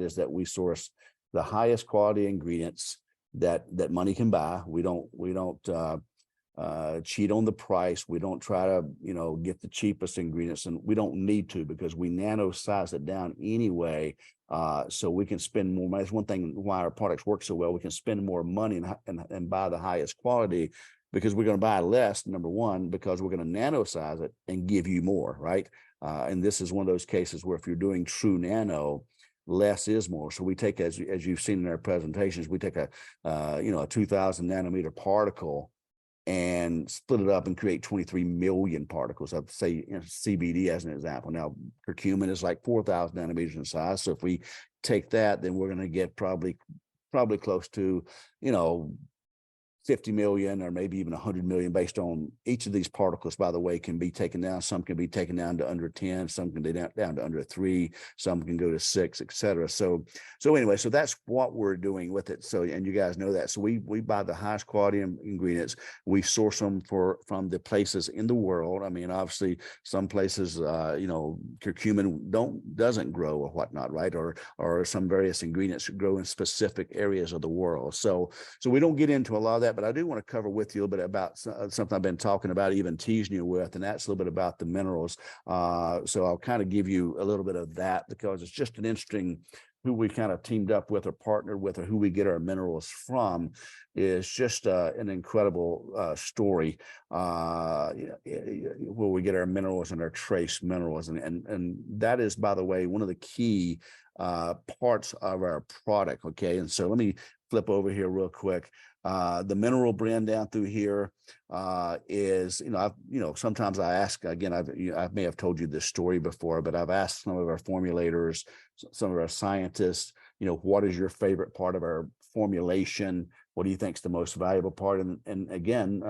is that we source the highest quality ingredients that money can buy. We don't cheat on the price. We don't try to, get the cheapest ingredients, and we don't need to, because we nano size it down anyway. So we can spend more money. That's one thing why our products work so well. We can spend more money and buy the highest quality, because we're going to buy less, number one, because we're going to nano size it and give you more, right? And this is one of those cases where if you're doing true nano, less is more. So we take, as you've seen in our presentations, we take a 2000 nanometer particle and split it up and create 23 million particles. I'd say CBD as an example. Now, curcumin is like 4,000 nanometers in size. So if we take that, then we're going to get probably close to, 50 million or maybe even 100 million, based on each of these particles, by the way, can be taken down. Some can be taken down to under 10, some can be down to under 3, some can go to 6, etc. So anyway, so that's what we're doing with it. So, and you guys know that. So we buy the highest quality ingredients. We source them from the places in the world. I mean, obviously some places, curcumin doesn't grow or whatnot, right? Or some various ingredients grow in specific areas of the world. So we don't get into a lot of that, but I do want to cover with you a little bit about something I've been talking about, even teasing you with, and that's a little bit about the minerals. So I'll kind of give you a little bit of that, because it's just an interesting who we kind of teamed up with or partnered with, or who we get our minerals from, is just an incredible story where we get our minerals and our trace minerals. And that is, by the way, one of the key parts of our product. Okay. And so let me flip over here real quick. The mineral blend down through here is, sometimes I ask, again, I may have told you this story before, but I've asked some of our formulators, some of our scientists, what is your favorite part of our formulation? What do you think is the most valuable part? And again,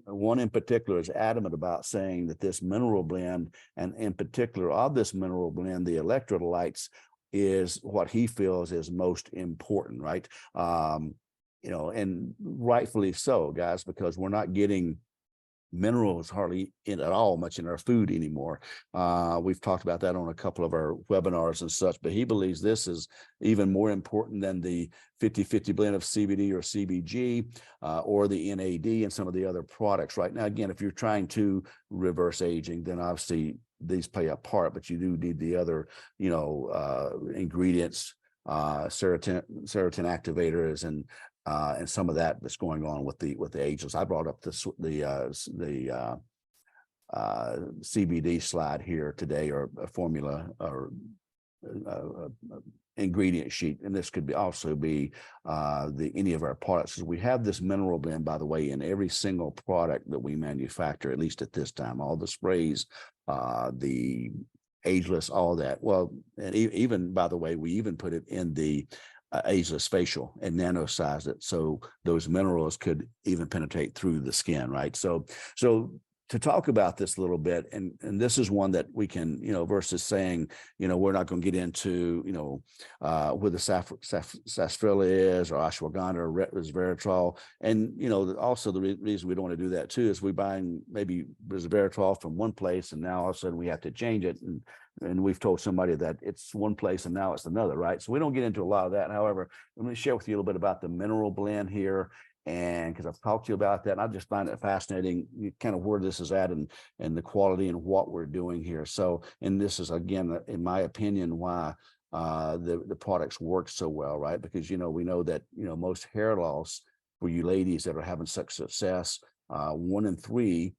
one in particular is adamant about saying that this mineral blend, and in particular of this mineral blend, the electrolytes, is what he feels is most important, right? And rightfully so, guys, because we're not getting minerals hardly at all much in our food anymore. We've talked about that on a couple of our webinars and such, but he believes this is even more important than the 50-50 blend of CBD or CBG or the NAD and some of the other products. Right now, again, if you're trying to reverse aging, then obviously these play a part, but you do need the other, ingredients, serotonin activators, and some of that's going on with the ageless. I brought up the CBD slide here today, or a formula, or ingredient sheet, and this could also be any of our products. So we have this mineral blend, by the way, in every single product that we manufacture, at least at this time. All the sprays, the ageless, all that. Well, and even, by the way, we even put it in the ageless facial and nano size it, so those minerals could even penetrate through the skin, right? So to talk about this a little bit, and this is one that we can, versus saying, we're not going to get into, where the sarsaparilla is, or ashwagandha, or resveratrol. And, also the reason we don't want to do that too is we buying maybe resveratrol from one place, and now all of a sudden we have to change it. And we've told somebody that it's one place and now it's another, right? So we don't get into a lot of that. However, let me share with you a little bit about the mineral blend here. And because I've talked to you about that, and I just find it fascinating, kind of where this is at, and the quality and what we're doing here. So, and this is, again, in my opinion, why the products work so well, right? Because, we know that, most hair loss for you ladies that are having such success, 1 in 3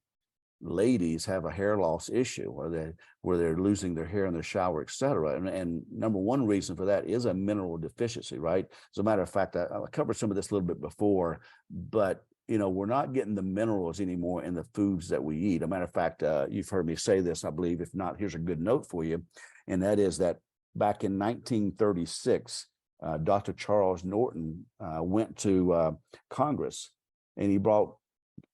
ladies have a hair loss issue where they're losing their hair in the shower, etc. And number one reason for that is a mineral deficiency, right? As a matter of fact, I covered some of this a little bit before, but we're not getting the minerals anymore in the foods that we eat. As a matter of fact, you've heard me say this, I believe. If not, here's a good note for you, and that is that back in 1936, Dr. Charles Norton went to Congress, and he brought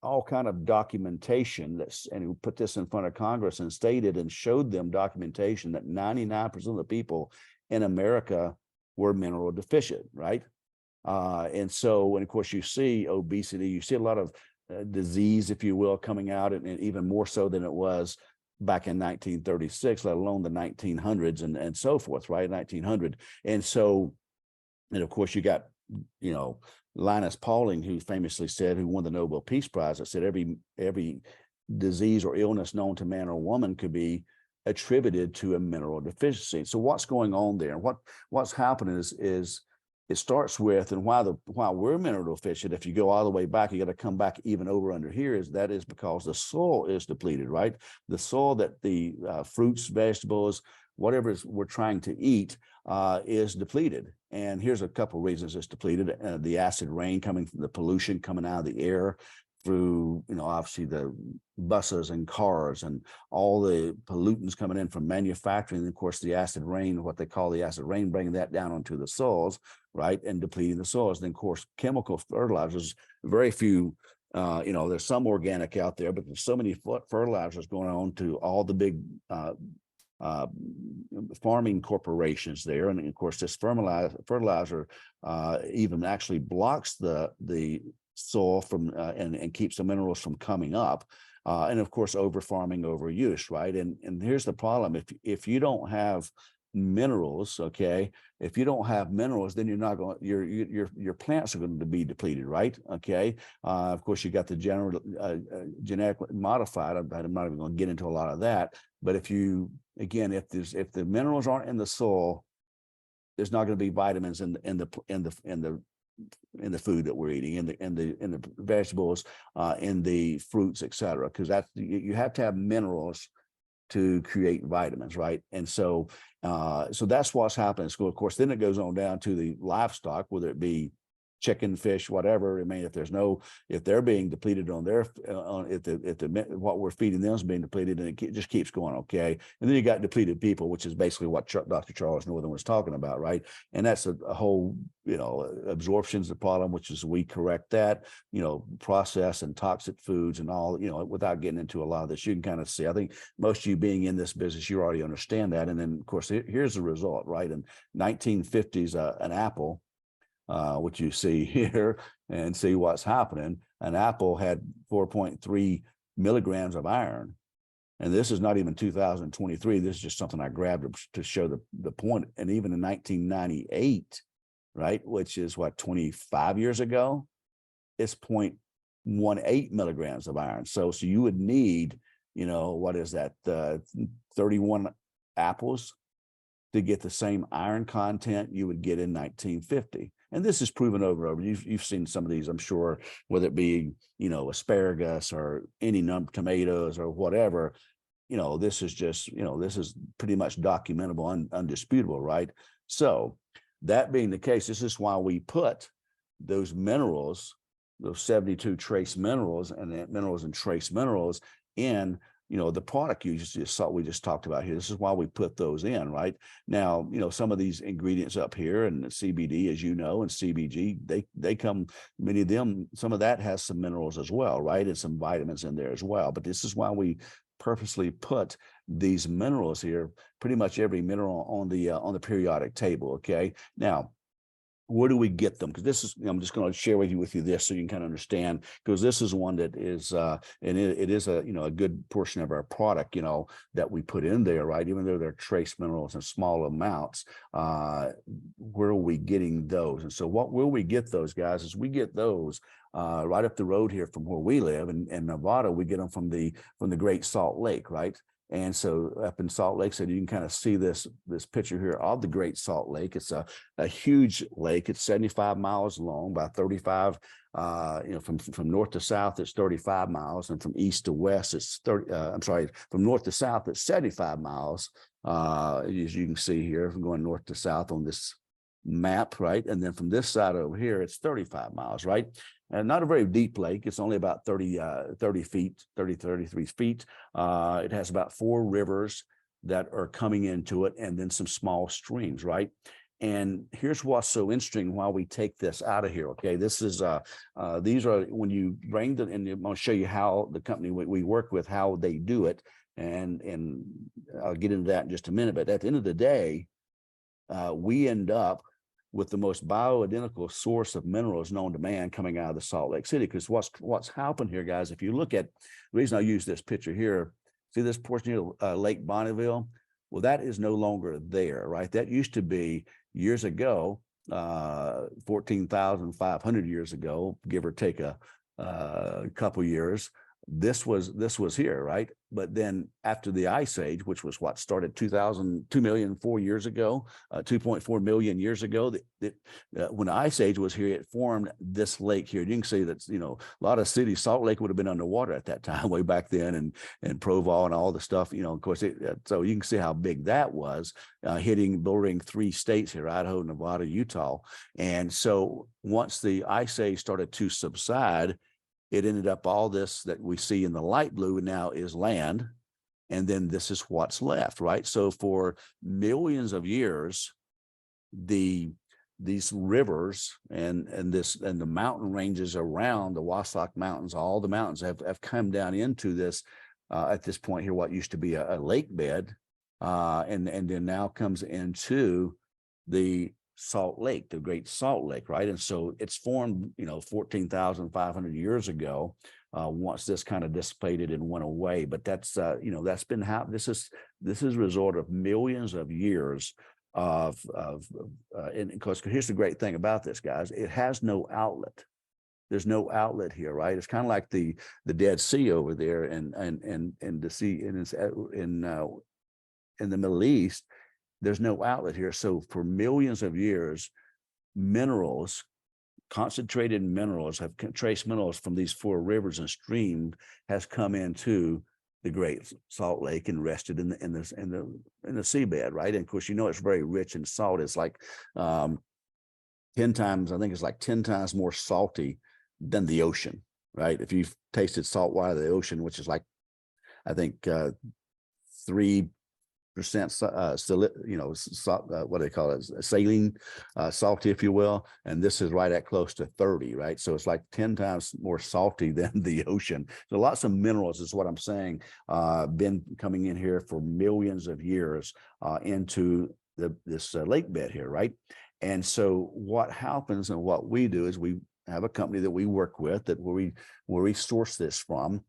all kind of documentation and he put this in front of Congress and stated and showed them documentation that 99% of the people in America were mineral deficient, right? And so, and of course, you see obesity, you see a lot of disease, if you will, coming out, and even more so than it was back in 1936, let alone the 1900s and so forth, right? 1900. And so, and of course, you got, you know, Linus Pauling, who famously said, who won the Nobel Peace Prize, that said every disease or illness known to man or woman could be attributed to a mineral deficiency. So what's going on there? What's happening is it starts with, and why we're mineral deficient, if you go all the way back, you got to come back even over under here, is because the soil is depleted, right? The soil that the fruits, vegetables, whatever we're trying to eat is depleted. And here's a couple of reasons it's depleted. The acid rain coming from the pollution coming out of the air through, you know, obviously the buses and cars and all the pollutants coming in from manufacturing. And of course, the acid rain, what they call the acid rain, bringing that down onto the soils, right, and depleting the soils. Then, of course, chemical fertilizers, very few, you know, there's some organic out there, but there's so many fertilizers going on to all the big farming corporations there. And of course, this fertilizer even actually blocks the soil from and keeps the minerals from coming up. And of course, over farming, overuse, right? And here's the problem: if you don't have minerals, okay, if you don't have minerals, then you're not going, your plants are going to be depleted, right? Okay. Of course, you got the genetically modified. I'm not even going to get into a lot of that, but if you, again, if the minerals aren't in the soil, there's not going to be vitamins in the food that we're eating, in the vegetables, in the fruits, etc. Because you have to have minerals to create vitamins, right? And so that's what's happening. So of course, then it goes on down to the livestock, whether it be chicken, fish, whatever. I mean, if they're being depleted on their, what we're feeding them is being depleted, and it just keeps going, okay. And then you got depleted people, which is basically what Dr. Charles Northern was talking about, right? And that's a whole, you know, absorption's the problem, which is we correct that, you know, processed and toxic foods and all, you know, without getting into a lot of this, you can kind of see, I think most of you being in this business, you already understand that. And then of course, here's the result, right? In 1950s, an apple, which you see here, and see what's happening. An apple had 4.3 milligrams of iron. And this is not even 2023. This is just something I grabbed to show the point. And even in 1998, right, which is what, 25 years ago, it's 0.18 milligrams of iron. So you would need, you know, what is that, 31 apples to get the same iron content you would get in 1950. And this is proven over and over. You've seen some of these, I'm sure, whether it be, you know, asparagus or any number, tomatoes or whatever. You know, this is just, you know, this is pretty much documentable, undisputable, right? So that being the case, this is why we put those minerals, those 72 trace minerals and minerals and trace minerals in, you know, the product you just saw, we just talked about here. This is why we put those in, right? Now, you know, some of these ingredients up here, and CBD, as you know, and CBG, they come, many of them, some of that has some minerals as well, right? And some vitamins in there as well. But this is why we purposely put these minerals here, pretty much every mineral on the periodic table, okay? Now, where do we get them? Because this is, I'm just going to share with you this so you can kind of understand, because this is one that is, and it is a, you know, a good portion of our product, you know, that we put in there, right? Even though they're trace minerals in small amounts, where are we getting those? And so where we get those, guys, is we get those right up the road here from where we live in Nevada. We get them from the Great Salt Lake, right? And so up in Salt Lake, so you can kind of see this picture here of the Great Salt Lake. It's a huge lake. It's 75 miles long by 35. You know, from north to south, it's 35 miles, and from east to west, it's 30. From north to south, it's 75 miles. As you can see here, from going north to south on this map, right? And then from this side over here, it's 35 miles, right? And not a very deep lake. It's only about 33 feet. It has about 4 rivers that are coming into it, and then some small streams, right? And here's what's so interesting while we take this out of here, okay? This is, these are, when you bring them, and I'm gonna show you how the company we work with, how they do it. And I'll get into that in just a minute, but at the end of the day, we end up with the most bioidentical source of minerals known to man coming out of the Salt Lake City. Because what's happened here, guys, if you look at, the reason I use this picture here, See this portion here, Lake Bonneville? Well, that is no longer there, right? That used to be years ago, 14,500 years ago, give or take a couple years. This was here, right? But then after the Ice Age, which was what started 2 million 4 years ago, 2.4 million years ago, when the Ice Age was here, it formed this lake here. You can see that, a lot of cities, Salt Lake would have been underwater at that time, way back then, and Provo and all the stuff, of course. So you can see how big that was, bordering 3 states here, Idaho, Nevada, Utah. And so once the Ice Age started to subside, it ended up all this that we see in the light blue now is land. And then this is what's left, right? So for millions of years, these rivers and the mountain ranges around the Wasatch Mountains, all the mountains have come down into this, at this point here, what used to be a lake bed, and then now comes into the Salt Lake, the Great Salt Lake, right? And so it's formed, 14,500 years ago, once this kind of dissipated and went away. But that's, that's been how this is a result of millions of years and because here's the great thing about this, guys, it has no outlet. There's no outlet here, right? It's kind of like the Dead Sea over there and the sea in the Middle East. There's no outlet here. So for millions of years, minerals, concentrated minerals, trace minerals from these 4 rivers and streams has come into the Great Salt Lake and rested in the seabed, right? And of course, it's very rich in salt. It's like 10 times, I think it's like 10 times more salty than the ocean, right? If you've tasted salt water of the ocean, which is like, I think 3%, what do they call it? Saline, salty, if you will. And this is right at close to 30, right? So it's like 10 times more salty than the ocean. So lots of minerals is what I'm saying, been coming in here for millions of years into this lake bed here, right? And so what happens and what we do is we have a company that we work with where we source this from.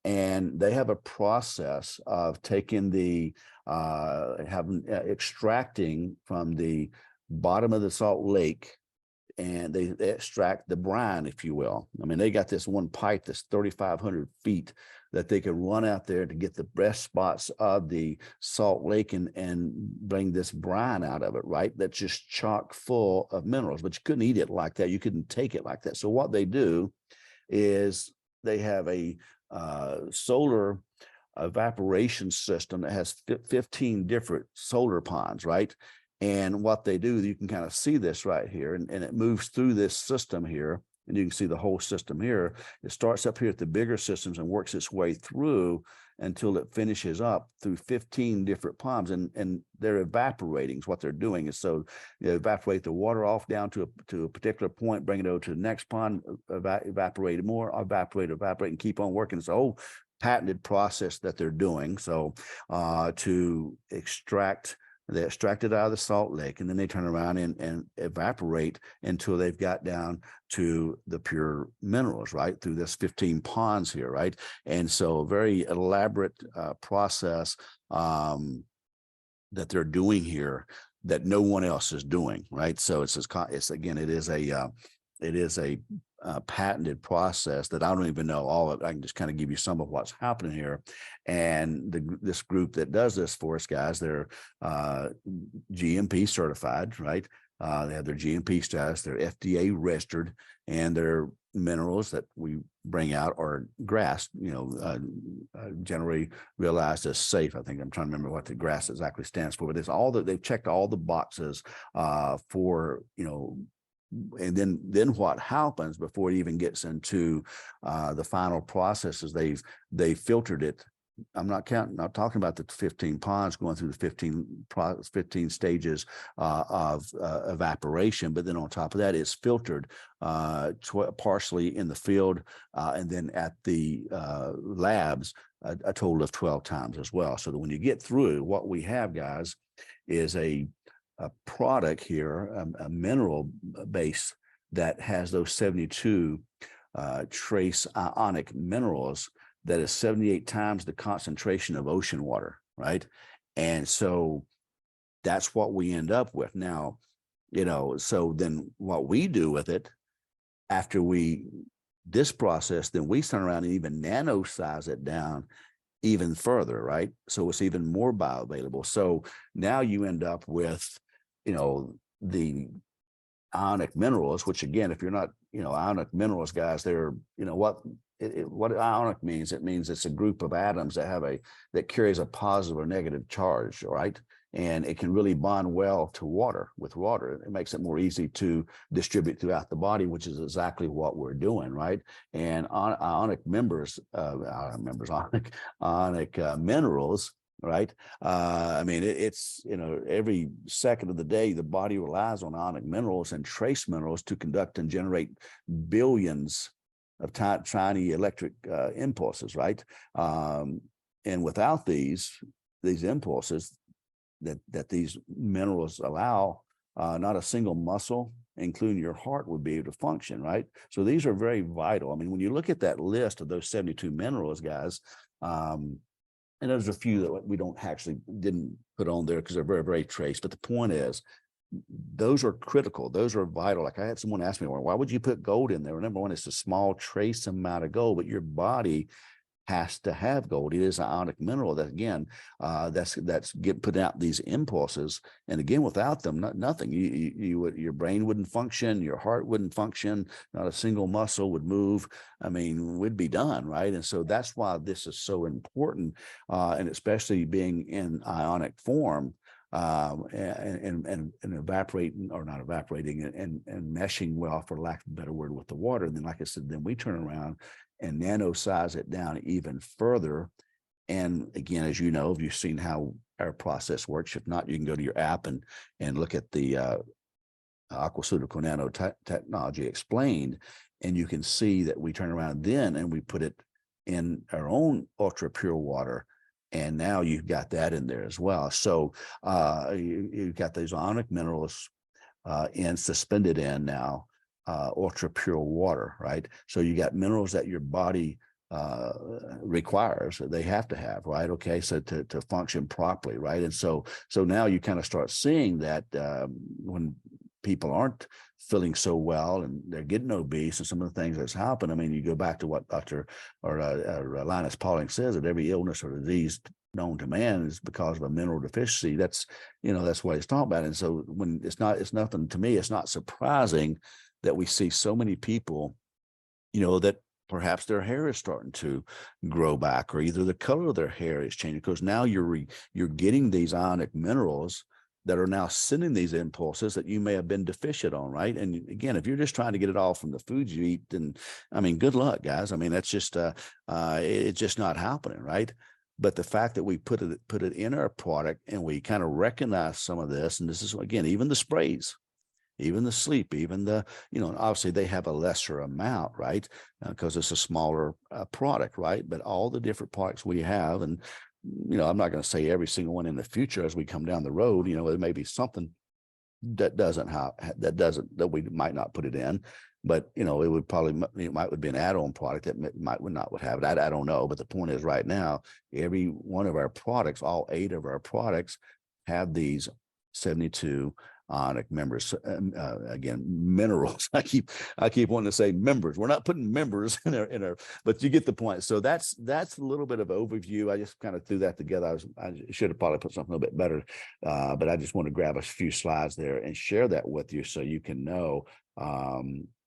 And they have a process of taking extracting from the bottom of the Salt Lake, and they extract the brine, if you will. I mean, they got this one pipe that's 3,500 feet that they can run out there to get the best spots of the Salt Lake and bring this brine out of it, right? That's just chock full of minerals, but you couldn't eat it like that. You couldn't take it like that. So what they do is they have a solar evaporation system that has 15 different solar ponds, right? And what they do, you can kind of see this right here, and it moves through this system here, and you can see the whole system here. It starts up here at the bigger systems and works its way through until it finishes up through 15 different ponds, and they're evaporating is what they're doing. Is so they evaporate the water off down to a particular point, bring it over to the next pond, evaporate more, evaporate, and keep on working. It's a whole patented process that they're doing. So to extract, they extract it out of the Salt Lake, and then they turn around and evaporate until they've got down to the pure minerals, right? Through this 15 ponds here, right? And so a very elaborate process that they're doing here that no one else is doing, right? So it is a patented process that I don't even know all of it. I can just kind of give you some of what's happening here. And this group that does this for us, guys, they're GMP certified, right? They have their GMP status, they're FDA registered, and their minerals that we bring out are GRAS, generally realized as safe. I think I'm trying to remember what the GRAS exactly stands for, but it's all that they've checked all the boxes for, and then what happens before it even gets into the final process is they've filtered it. I'm not talking about the 15 ponds going through the 15 stages of evaporation, but then on top of that, it's filtered partially in the field and then at the labs a total of 12 times as well. So that when you get through, what we have, guys, is a product here, a mineral base that has those 72 trace ionic minerals that is 78 times the concentration of ocean water, right? And so that's what we end up with. Now, so then what we do with it after this process, then we turn around and even nano size it down even further, right? So it's even more bioavailable. So now you end up with, the ionic minerals, which again, if you're not, ionic minerals guys, they're, what ionic means, it means it's a group of atoms that carries a positive or negative charge, right? And it can really bond well to water. With water, it makes it more easy to distribute throughout the body, which is exactly what we're doing, right? And ionic minerals, right? I mean, it's, every second of the day, the body relies on ionic minerals and trace minerals to conduct and generate billions of tiny electric impulses, right? And without these impulses that these minerals allow, not a single muscle, including your heart, would be able to function, right? So these are very vital. I mean, when you look at that list of those 72 minerals, guys, and there's a few that we didn't put on there because they're very, very trace. But the point is, those are critical. Those are vital. Like I had someone ask me, well, why would you put gold in there? Number one, it's a small trace amount of gold, but your body has to have gold. It is an ionic mineral that, again, that's putting out these impulses. And again, without them, nothing. Your brain wouldn't function, your heart wouldn't function, not a single muscle would move. I mean, we'd be done, right? And so that's why this is so important, and especially being in ionic form. And evaporating, or not evaporating, and meshing well, for lack of a better word, with the water. And then, like I said, then we turn around and nano size it down even further. And again, as you know, if you've seen how our process works, if not, you can go to your app and look at the aquaceutical nanotechnology explained, and you can see that we turn around then and we put it in our own ultra pure water. And now you've got that in there as well. So you've got these ionic minerals and suspended in now ultra pure water, right? So you got minerals that your body requires, they have to have, right? Okay, so to function properly, right? And so now you kind of start seeing that when people aren't feeling so well and they're getting obese and some of the things that's happened. I mean, you go back to what Dr. Linus Pauling says, that every illness or disease known to man is because of a mineral deficiency. That's what he's talking about. And so when it's nothing to me, it's not surprising that we see so many people, that perhaps their hair is starting to grow back, or either the color of their hair is changing, because now you're getting these ionic minerals that are now sending these impulses that you may have been deficient on, right? And again, if you're just trying to get it all from the food you eat, then, I mean, good luck, guys. I mean, that's just, it's just not happening, right? But the fact that we put it in our product and we kind of recognize some of this, and this is, again, even the sprays, even the sleep, even the, obviously they have a lesser amount, right? Because it's a smaller product, right? But all the different products we have, and, I'm not going to say every single one in the future as we come down the road, there may be something that that we might not put it in, but, it would probably, would be an add-on product that would not have it. I don't know. But the point is, right now, every one of our products, all 8 of our products, have these 72 ionic members, again, minerals. I keep wanting to say members. We're not putting members in our, but you get the point. So that's a little bit of overview. I just kind of threw that together. I should have probably put something a little bit better, but I just want to grab a few slides there and share that with you so you can know.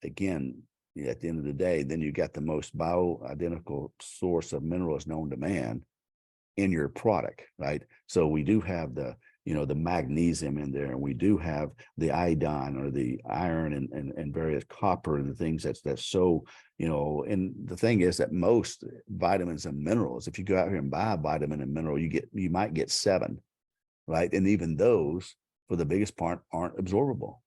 Again, at the end of the day, then you got the most bioidentical source of minerals known to man in your product, right? So we do have the magnesium in there, and we do have the iodine, or the iron, and various copper, and the things that's so, and the thing is that most vitamins and minerals, if you go out here and buy a vitamin and mineral, you might get 7, right? And even those, for the biggest part, aren't absorbable.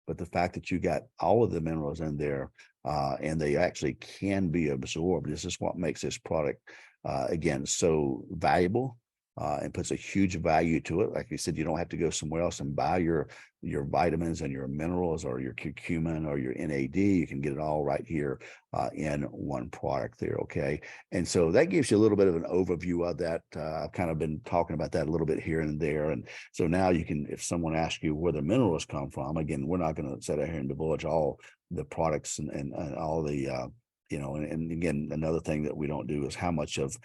But the fact that you got all of the minerals in there, and they actually can be absorbed, this is what makes this product, again, so valuable. and puts a huge value to it. Like you said, you don't have to go somewhere else and buy your vitamins and your minerals or your curcumin or your NAD. You can get it all right here in one product there. Okay. And so that gives you a little bit of an overview of that. I've kind of been talking about that a little bit here and there. And so now you can, if someone asks you where the minerals come from, again, we're not going to sit out here and divulge all the products and all the, and again, another thing that we don't do is how much of,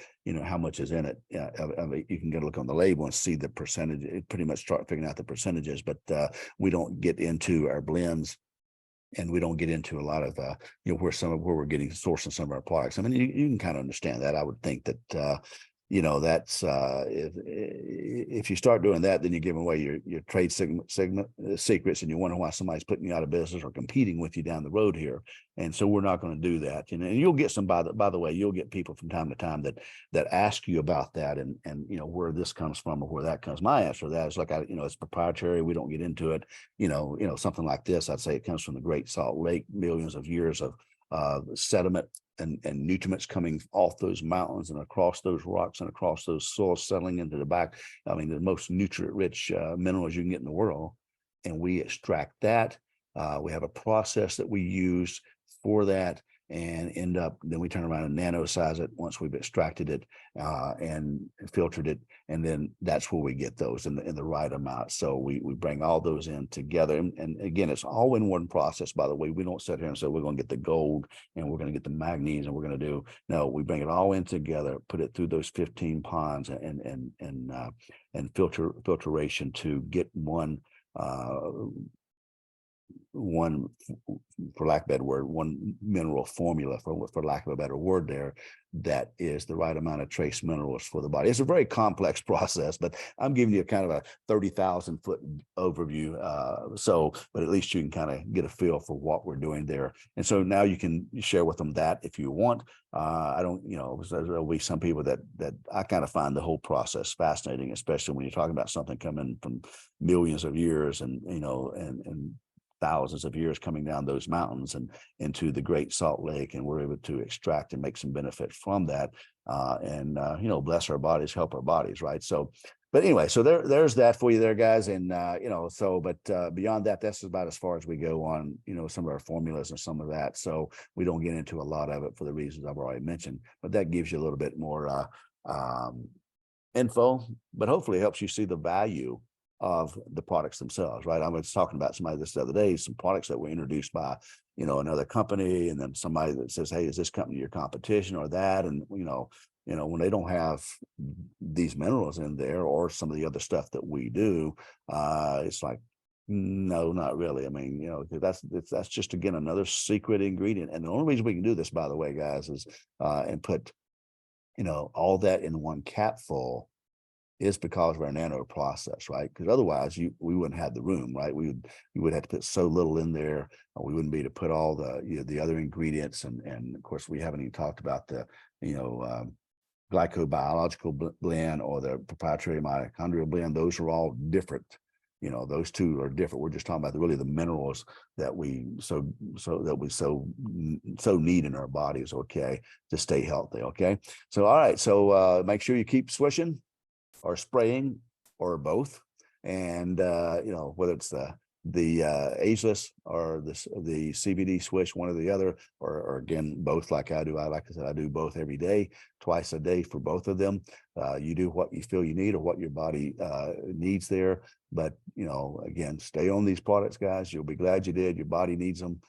how much is in it. You can go look on the label and see the percentage. It pretty much start figuring out the percentages, but we don't get into our blends, and we don't get into a lot of where we're getting sourcing some of our products. I mean, you can kind of understand that. I would think that that's if you start doing that, then you're giving away your trade secrets, and you wonder why somebody's putting you out of business or competing with you down the road here. And so we're not going to do that. And you'll get some, by the way, you'll get people from time to time that ask you about that and where this comes from or where that comes. My answer to that is like, it's proprietary. We don't get into it. Something like this, I'd say it comes from the Great Salt Lake, millions of years of sediment and nutriments coming off those mountains and across those rocks and across those soils settling into the back. I mean, the most nutrient-rich minerals you can get in the world, and we extract that. We have a process that we use for that, and then we turn around and nanosize it once we've extracted it and filtered it, and then that's where we get those in the right amount. So we bring all those in together, and again, it's all in one process. By the way, we don't sit here and say we're going to get the gold and we're going to get the manganese and we're going to do. No, we bring it all in together, put it through those 15 ponds and filtration to get one, for lack of a better word, one mineral formula, for lack of a better word there, that is the right amount of trace minerals for the body. It's a very complex process, but I'm giving you kind of a 30,000 foot overview. But at least you can kind of get a feel for what we're doing there. And so now you can share with them that if you want. I don't, there'll be some people that I kind of find the whole process fascinating, especially when you're talking about something coming from millions of years and thousands of years coming down those mountains and into the Great Salt Lake, and we're able to extract and make some benefit from that, bless our bodies, help our bodies, right? So, but anyway, so there's that for you there, guys, and beyond that, that's about as far as we go on, some of our formulas and some of that. So we don't get into a lot of it for the reasons I've already mentioned, but that gives you a little bit more info, but hopefully it helps you see the value of the products themselves, right? I was talking about somebody this the other day, some products that were introduced by, another company, and then somebody that says, hey, is this company your competition or that? And, when they don't have these minerals in there or some of the other stuff that we do, it's like, no, not really. I mean, that's just, again, another secret ingredient. And the only reason we can do this, by the way, guys, is and put, all that in one capful is because of our nano process, right? Because otherwise we wouldn't have the room, right? We would have to put so little in there. We wouldn't be able to put all the other ingredients. And of course, we haven't even talked about the, glycobiological blend or the proprietary mitochondrial blend. Those are all different. Those two are different. We're just talking about the minerals that we so need in our bodies, okay, to stay healthy, okay? So, all right. So make sure you keep swishing or spraying or both, and whether it's the ageless or the CBD Swish, one or the other, or again both, like I do. Like I said, I do both every day, twice a day for both of them. You do what you feel you need or what your body needs there, but again, stay on these products, guys. You'll be glad you did. Your body needs them.